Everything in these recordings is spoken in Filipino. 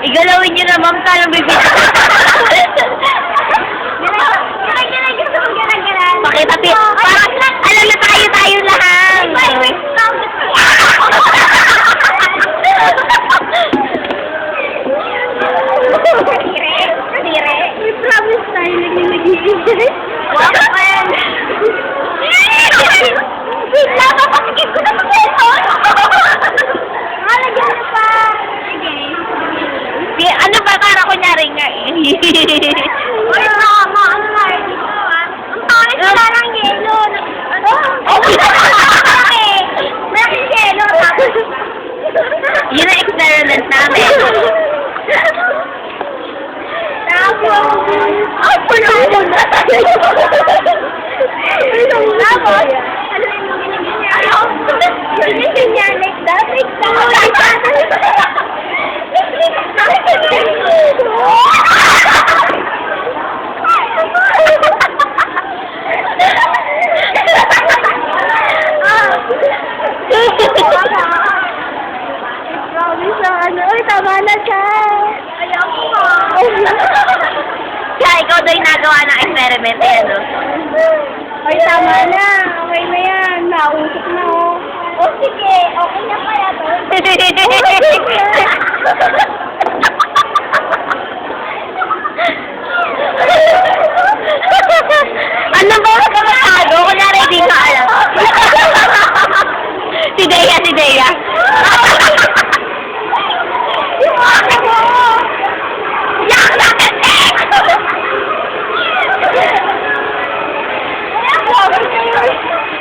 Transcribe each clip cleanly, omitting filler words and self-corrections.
Igalawin niyo na, ma'am. Tanong bibigyan. Pakita ti. Alam na tayo lahat. Promise tayo nag-iingay. Wapan. Napapakikip ko na sa peso. Malagyan na pa. Sige. Ano ba? Para kunyari nga eh. Uy, tama. Ano nga eh? Ang pangit na lang yelo. Oh, Malaking yelo. Tapos. yun ang experiment namin. Tapos. Ay, puno mo na. Tapos. Ano yung ginigin niya? Ginigin niya like that. Like Promise na ano. Uy, tama na siya. Ayaw ko. Kaya ikaw daw yung nagawa ng experiment eh, ano? Ay, tama na. Okay na yan. Nausap na, oh. Oh, sige. Okay na pala to. Ano ba ka matado? Kunyari, hindi ka alam. Si Dea. Yak na katek!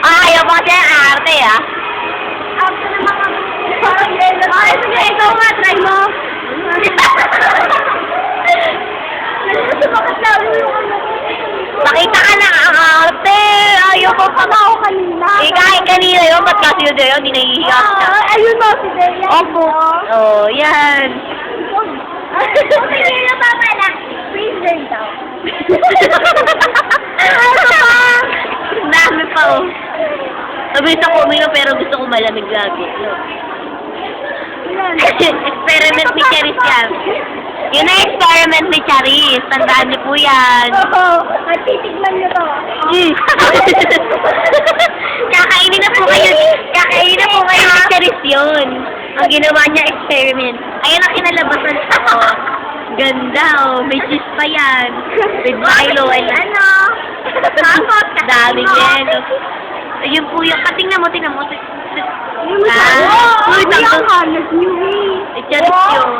Ayaw pa siya ang arte, ah. After na parang gano'n. Ay, sige, ikaw nga. Try mo. Bakit lalo yung ano? Nakita ka na ang arte. Ayaw pa pa. Ako kanina. Kahit kanina yun, ba't kasi yun yun, hindi nahihiya siya. Ayun o, si Deya. Opo. Oh, yan. Sige na pa pala. Please learn daw. Dami pa, oh. Mabilis ako uminom pero gusto ko malamig lagi. Experiment ni Charis yan. Yun ang experiment ni Charis. Tandaan niyo po yan. Oo. At titignan niyo to. Kakainin na po kayo ni Charis yun. Ang ginawa niya experiment. Ayun ang kinalabasan ko. Ganda, oh. May cheese pa yan. With Milo. Ano? Tapos, Dami yan. Ayun po yung, tingnan mo. Uy, Uy, ang halag niyo eh. Charis yun.